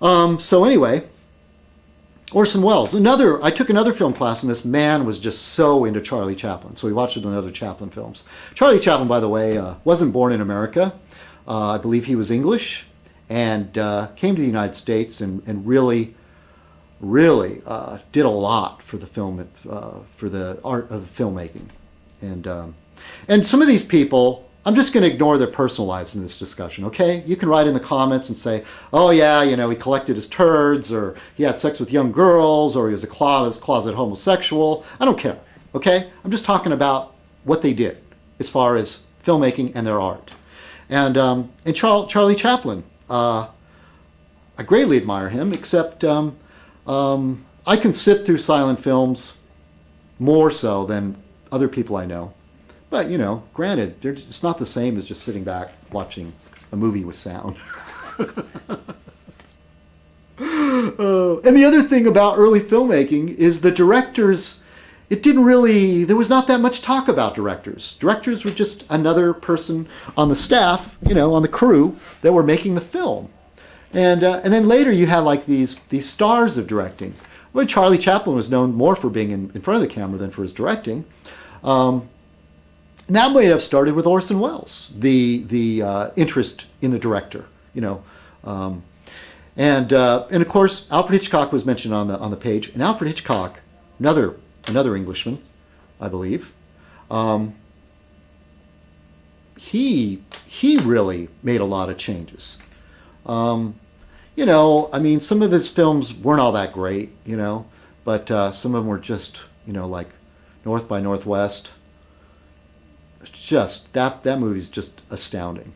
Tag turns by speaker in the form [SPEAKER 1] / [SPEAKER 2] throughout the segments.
[SPEAKER 1] So anyway, Orson Welles. I took another film class, and this man was just so into Charlie Chaplin. So we watched another Chaplin films. Charlie Chaplin, by the way, wasn't born in America. I believe he was English, and came to the United States and really, really did a lot for the film, for the art of filmmaking. And some of these people, I'm just going to ignore their personal lives in this discussion, okay? You can write in the comments and say, oh yeah, he collected his turds, or he had sex with young girls, or he was a closet homosexual. I don't care, okay? I'm just talking about what they did as far as filmmaking and their art. And Charlie Chaplin, I greatly admire him, except I can sit through silent films more so than other people I know. But, granted, it's not the same as just sitting back watching a movie with sound. And the other thing about early filmmaking is the directors, there was not that much talk about directors. Directors were just another person on the staff, on the crew that were making the film. And then later you had like these stars of directing. Well, Charlie Chaplin was known more for being in front of the camera than for his directing. And that might have started with Orson Welles, the interest in the director, and of course Alfred Hitchcock was mentioned on the page. And Alfred Hitchcock, another Englishman, I believe, he really made a lot of changes. Some of his films weren't all that great, but some of them were just, like North by Northwest. Just that movie's just astounding.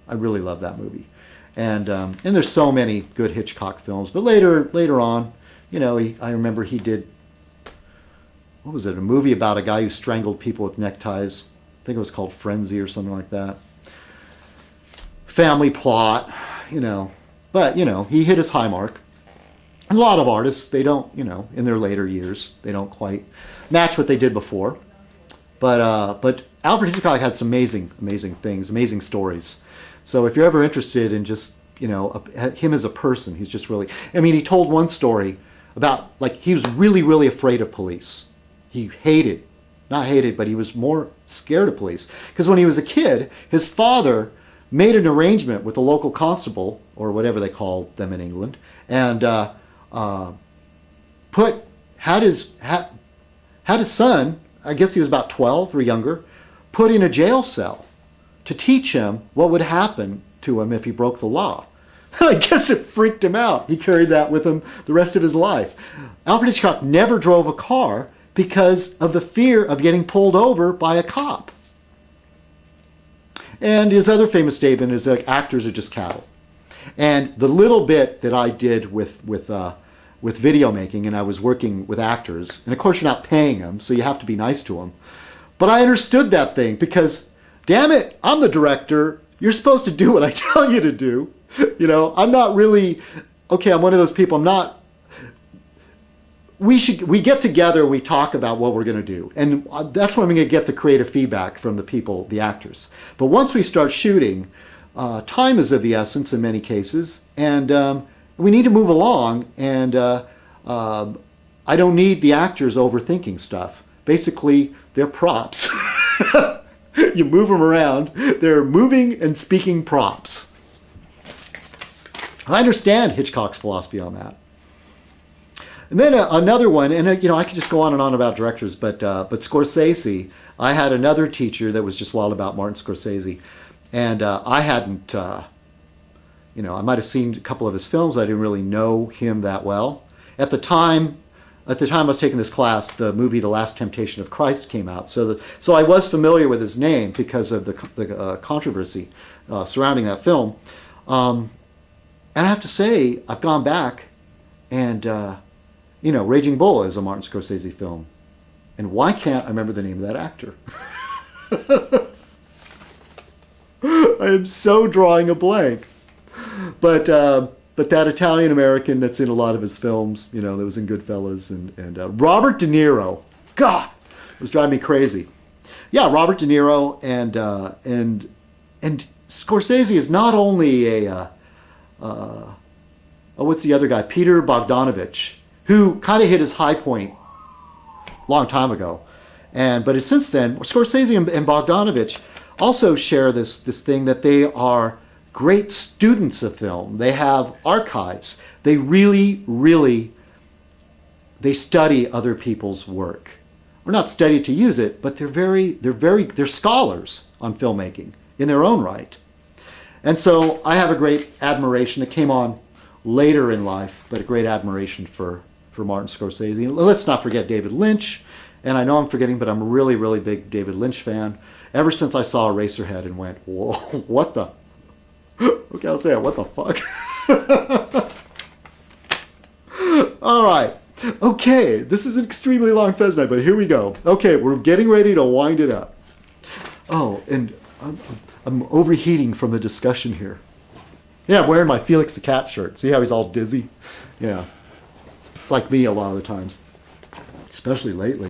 [SPEAKER 1] I really love that movie, and there's so many good Hitchcock films. But later on, I remember he did, what was it? A movie about a guy who strangled people with neckties. I think it was called Frenzy or something like that. Family plot, but he hit his high mark. A lot of artists, they don't, in their later years, they don't quite match what they did before. But Alfred Hitchcock had some amazing things, amazing stories. So if you're ever interested in just, him as a person, he's just really, he told one story about, like, he was really, really afraid of police. He not hated, but he was more scared of police. Because when he was a kid, his father made an arrangement with the local constable, or whatever they call them in England, and had his son, I guess he was about 12 or younger, put in a jail cell to teach him what would happen to him if he broke the law. I guess it freaked him out. He carried that with him the rest of his life. Alfred Hitchcock never drove a car because of the fear of getting pulled over by a cop. And his other famous statement is that actors are just cattle. And the little bit that I did with video making, and I was working with actors, and of course you're not paying them, so you have to be nice to them. But I understood that thing because, damn it, I'm the director. You're supposed to do what I tell you to do. I'm not really, okay, I'm one of those people, we get together, we talk about what we're going to do. And that's when I'm going to get the creative feedback from the people, the actors. But once we start shooting, time is of the essence in many cases, and we need to move along, and I don't need the actors overthinking stuff. Basically, they're props. You move them around. They're moving and speaking props. I understand Hitchcock's philosophy on that. And then another one, and I could just go on and on about directors, but Scorsese, I had another teacher that was just wild about Martin Scorsese, and I hadn't, I might have seen a couple of his films. I didn't really know him that well. At the time I was taking this class, the movie The Last Temptation of Christ came out, so I was familiar with his name because of the controversy surrounding that film. And I have to say, I've gone back and, Raging Bull is a Martin Scorsese film. And why can't I remember the name of that actor? I am so drawing a blank. But that Italian American that's in a lot of his films, that was in Goodfellas, and Robert De Niro. God, it was driving me crazy. Yeah, Robert De Niro and Scorsese is not only what's the other guy? Peter Bogdanovich, who kind of hit his high point a long time ago. But since then, Scorsese and Bogdanovich also share this thing that they are great students of film. They have archives. They really they study other people's work. Or not study to use it, but they're scholars on filmmaking in their own right. And so I have a great admiration. It came on later in life, but a great admiration for Martin Scorsese. Let's not forget David Lynch. And I know I'm forgetting, but I'm a really big David Lynch fan. Ever since I saw Eraserhead and went, whoa, what the? Okay, I'll say it. What the fuck? All right. Okay, this is an extremely long Fez night, but here we go. Okay, we're getting ready to wind it up. Oh, and I'm overheating from the discussion here. Yeah, I'm wearing my Felix the Cat shirt. See how he's all dizzy? Yeah. Like me a lot of the times. Especially lately.